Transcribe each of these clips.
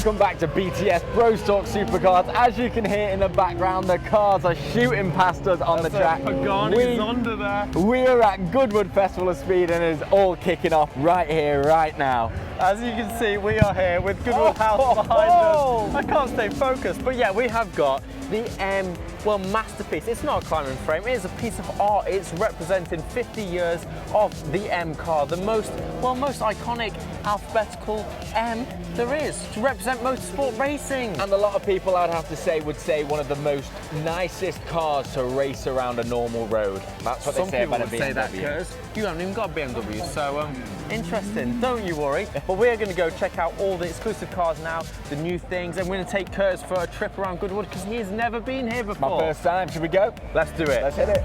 Welcome back to BTS Bros Talk Supercars. As you can hear in the background, the cars are shooting past us on the track. Pagani's under there. We are at Goodwood Festival of Speed and it's all kicking off right here, right now. As you can see, we are here with Goodwood House behind us. I can't stay focused, but yeah, we have got the masterpiece. It's not a climbing frame, it is a piece of art. It's representing 50 years of the M car, the most iconic alphabetical M there is to represent motorsport racing. And a lot of people, I'd have to say, would say one of the most nicest cars to race around a normal road. That's what they say about a BMW. Say that, Curtis. You haven't even got a BMW, so interesting. Don't you worry. But we're going to go check out all the exclusive cars now, the new things, and we're going to take Curtis for a trip around Goodwood because he has never been here before. My first time. Should we go? Let's do it. Let's hit it.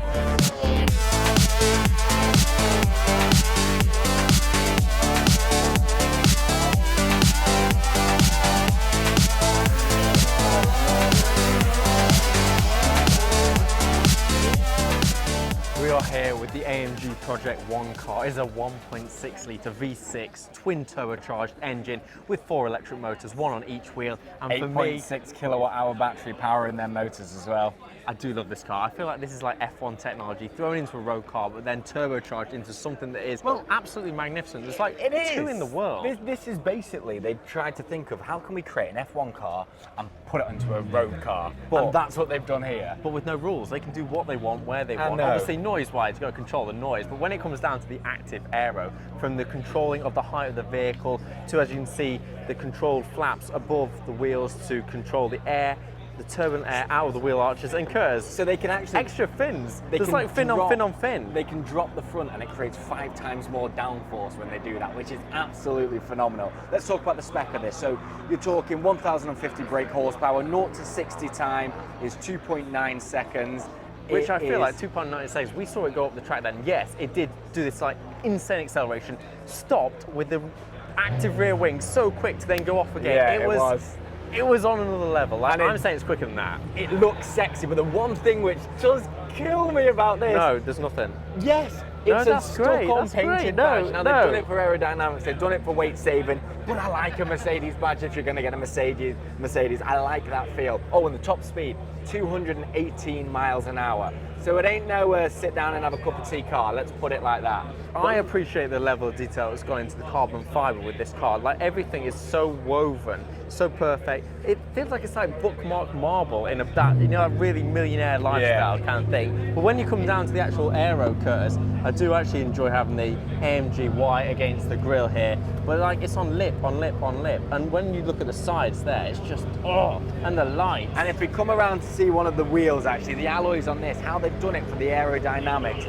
We are here with the AMG Project One car. It's a 1.6 litre V6 twin turbocharged engine with 4 electric motors, one on each wheel. And 8.6 kilowatt hour battery power in their motors as well. I do love this car. I feel like this is like F1 technology thrown into a road car, but then turbocharged into something that is, well, absolutely magnificent. There's like two in the world. This is basically, they've tried to think of how can we create an F1 car and put it into a road car. And that's what they've done here. But with no rules. They can do what they want, where they want. Obviously, noise-wise, you've got to control the noise. But when it comes down to the active aero, from the controlling of the height of the vehicle to, as you can see, the controlled flaps above the wheels to control the air, the turbulent air out of the wheel arches and curves. So they can actually... Extra fins. There's like fin on fin on fin. They can drop the front and it creates 5 times more downforce when they do that, which is absolutely phenomenal. Let's talk about the spec of this. So you're talking 1,050 brake horsepower, 0 to 60 time is 2.9 seconds. Which I feel like 2.9 seconds, we saw it go up the track then. Yes, it did do this like insane acceleration, stopped with the active rear wing so quick to then go off again. Yeah, it was. It was on another level. Like, I'm saying it's quicker than that. It looks sexy, but the one thing which does kill me about this... No, there's nothing. Yes, it's a stuck-on painted badge. Now, they've done it for aerodynamics, they've done it for weight saving, but I like a Mercedes badge if you're going to get a Mercedes. I like that feel. Oh, and the top speed, 218 miles an hour. So it ain't no sit down and have a cup of tea car, let's put it like that. I appreciate the level of detail that's gone into the carbon fiber with this car. Like, everything is so woven, so perfect. It feels like it's like bookmark marble in that, you know, that really millionaire lifestyle kind of thing. But when you come down to the actual aero, Curtis, I do actually enjoy having the AMG white against the grille here. But like, it's on lip, on lip, on lip. And when you look at the sides there, it's just, and the lights. And if we come around to see one of the wheels, actually, the alloys on this, how they've done it for the aerodynamics,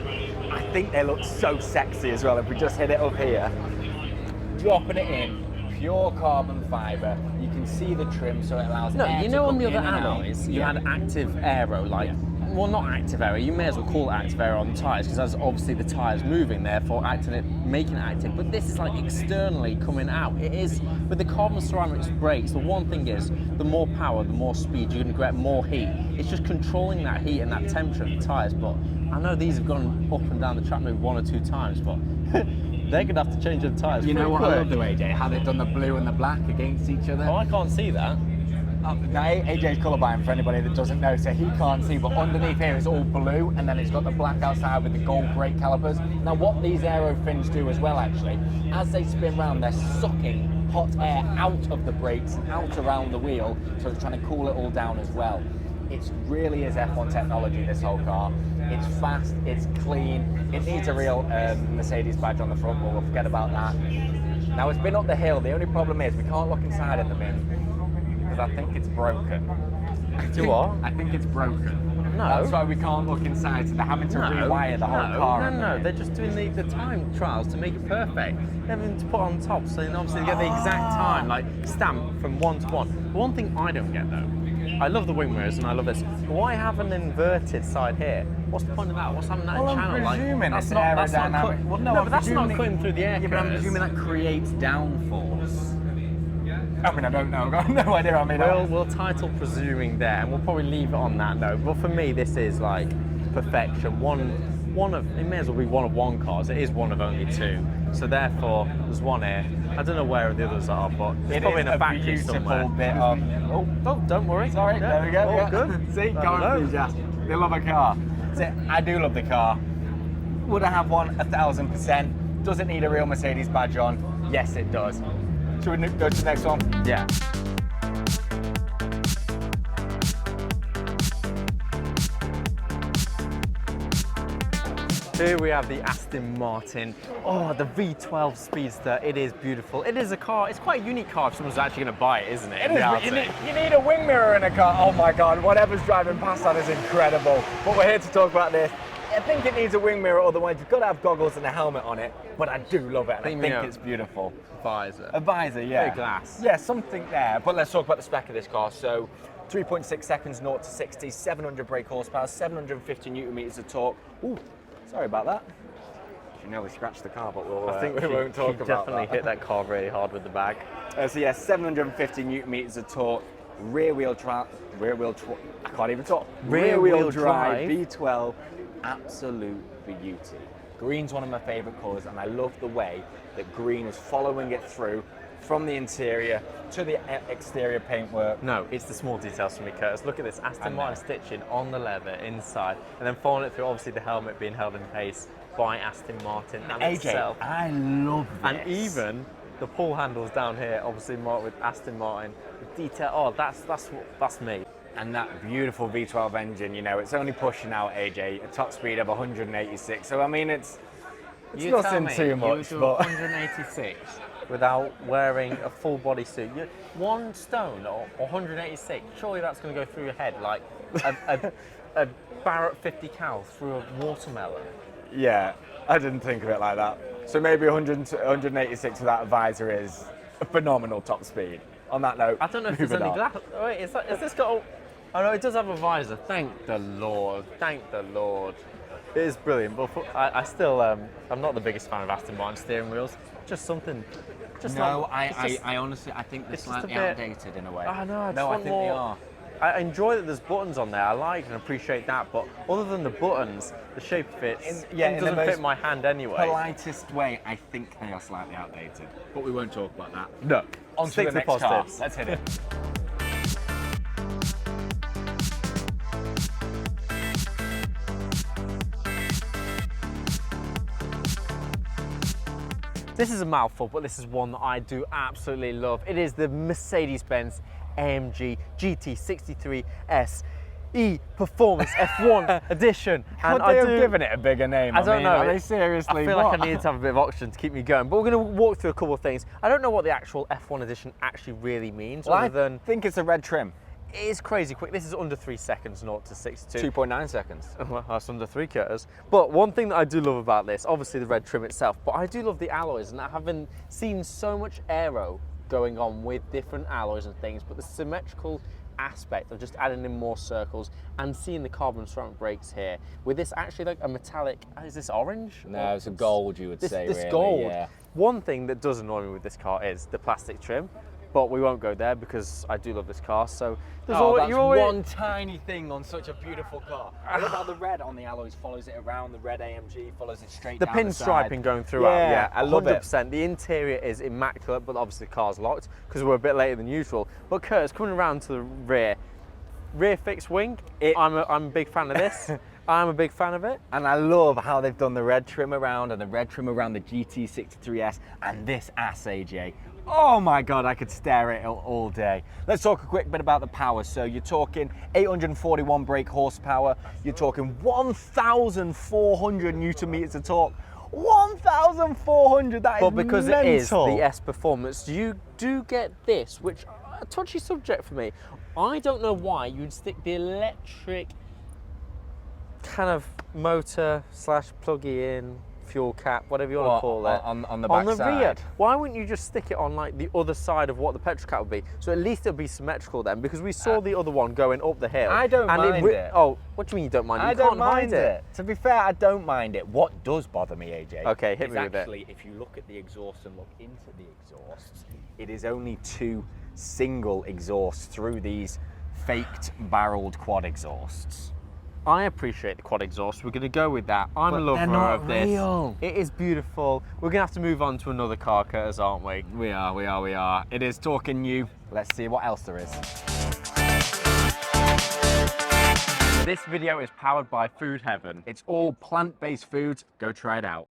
I think they look so sexy as well. If we just hit it up here, dropping it in, pure carbon fiber, you can see the trim, so it allows air you to know, come on the other in and alloys, out. you had active aero, like, well, not active aero, you may as well call it active aero on the tyres, because that's obviously the tyres moving, therefore making it active. But this is like externally coming out. It is, with the carbon ceramics brakes, the one thing is, the more power, the more speed, you're going to get more heat. It's just controlling that heat and that temperature of the tyres. But I know these have gone up and down the track maybe 1 or 2 times, but they're going to have to change the tyres. You know what I love though, AJ? How they've done the blue and the black against each other. Oh, I can't see that. Now, AJ's colourblind for anybody that doesn't know, so he can't see, but underneath here is all blue, and then it's got the black outside with the gold brake calipers. Now, what these aero fins do as well, actually, as they spin round, they're sucking hot air out of the brakes and out around the wheel, so it's trying to cool it all down as well. It really is F1 technology, this whole car. It's fast, it's clean, it needs a real Mercedes badge on the front, but we'll forget about that. Now, it's been up the hill. The only problem is we can't look inside at the minute, because I think it's broken. Do what? I think it's broken. No. That's why we can't look inside, so they're having to rewire the whole car. No, they're just doing the time trials to make it perfect. They're having to put on top, so then obviously they get the exact time, like stamp from 1 to 1. The one thing I don't get though, I love the wing mirrors and I love this, but why have an inverted side here? What's the point of that? What's having that in channel? I'm presuming like, it's aerodynamic. Well, no, but that's not cutting through the air. Yeah, but I'm presuming that creates downforce. I mean, I don't know. I've got no idea. I mean, we'll title presuming there, and we'll probably leave it on that note. But for me, this is like perfection. One of it may as well be one of one cars. It is one of only 2. So therefore, there's one here. I don't know where the others are, but it's probably in a factory somewhere. Bit of, Oh, don't worry. sorry, Yeah. there we go. All yeah. good. See, car enthusiast. They love a car. So, I do love the car. Would I have one? 1,000%. Does it need a real Mercedes badge on? Yes, it does. Should we go to the next one? Yeah. Here we have the Aston Martin. Oh, the V12 Speedster. It is beautiful. It is a car. It's quite a unique car if someone's actually going to buy it, isn't it? It is, you need a wing mirror in a car. Oh my God, whatever's driving past that is incredible. But we're here to talk about this. I think it needs a wing mirror, otherwise you've got to have goggles and a helmet on it. But I do love it, and I think it's beautiful. Visor. A visor, yeah. Big glass. Yeah, something there. But let's talk about the spec of this car. So, 3.6 seconds, 0 to 60, 700 brake horsepower, 750 newton meters of torque. Ooh, sorry about that. You nearly scratched the car, but I think we won't talk about that. definitely hit that car really hard with the bag. So yeah, 750 newton meters of torque, rear wheel drive, I can't even talk. Rear wheel drive, V12, absolute beauty. Green's one of my favorite colors, and I love the way that green is following it through from the interior to the exterior paintwork. No, it's the small details for me, Curtis. Look at this Aston Martin stitching on the leather inside, and then following it through, obviously the helmet being held in place by Aston Martin and AJ, itself. I love this. And even the pull handles down here, obviously marked with Aston Martin. The detail, oh, that's me. And that beautiful V12 engine, you know, it's only pushing out, AJ, a top speed of 186. So I mean, it's nothing too much. You do but 186 without wearing a full body suit. You're 1 stone or 186. Surely that's going to go through your head like a Barrett 50 cal through a watermelon. yeah, I didn't think of it like that. So maybe 186 without a visor is a phenomenal top speed. On that note, I don't know if there's any glass. Oh, wait, is this got? Oh no, it does have a visor. Thank the Lord. Thank the Lord. It is brilliant, but I still I'm not the biggest fan of Aston Martin steering wheels. Just something. Just no, I honestly I think they're slightly outdated in a way. I know. I think they are. I enjoy that there's buttons on there. I like and appreciate that, but other than the buttons, the shape fits. It doesn't fit my hand anyway. Politest way, I think they are slightly outdated. But we won't talk about that. No. On to the next positives. car. Let's hit it. This is a mouthful, but this is one that I do absolutely love. It is the Mercedes-Benz AMG GT63S E-Performance F1 edition. And they have given it a bigger name. I don't know. Are they seriously? I feel like I need to have a bit of oxygen to keep me going. But we're going to walk through a couple of things. I don't know what the actual F1 edition actually really means, well, other than think it's a red trim. it is crazy quick. This is under 3 seconds, 0 to 62. 2.9 seconds. Well, that's under 3 Curtis. But one thing that I do love about this, obviously the red trim itself, but I do love the alloys, and I haven't seen so much aero going on with different alloys and things, but the symmetrical aspect of just adding in more circles and seeing the carbon ceramic brakes here with this actually like a metallic, is this orange? No, it's a gold, you would say. This really, gold. yeah. One thing that does annoy me with this car is the plastic trim, but we won't go there because I do love this car. So there's one tiny thing on such a beautiful car. I love how the red on the alloys follows it around. The red AMG follows it straight the down pin the side. striping going throughout. Yeah, I love 100%. The interior is immaculate, but obviously the car's locked because we're a bit later than usual. But Curtis, coming around to the rear fixed wing, I'm a big fan of this. I'm a big fan of it. And I love how they've done the red trim around and the red trim around the GT63S and this ass, AJ. Oh my God, I could stare at it all day. Let's talk a quick bit about the power. So you're talking 841 brake horsepower. You're talking 1,400 Newton meters of torque. 1,400, that is But because mental. it is the S Performance, you do get this, which a touchy subject for me. I don't know why you'd stick the electric kind of motor / plug-y in fuel cap, whatever you want to call it, on the back side. rear. Why wouldn't you just stick it on like the other side of what the petrol cap would be? So at least it'll be symmetrical then, because we saw the other one going up the hill. I don't mind it. Oh, what do you mean you don't mind it? I don't mind it. To be fair, I don't mind it. What does bother me, AJ? Okay, hit me with it. Actually, if you look at the exhaust and look into the exhausts, it is only 2 single exhausts through these faked barreled quad exhausts. I appreciate the quad exhaust. We're going to go with that. I'm a But lover they're not of this. real. It is beautiful. We're going to have to move on to another car, Curtis, aren't we? We are. It is talking new. Let's see what else there is. This video is powered by Food Heaven. It's all plant-based foods. Go try it out.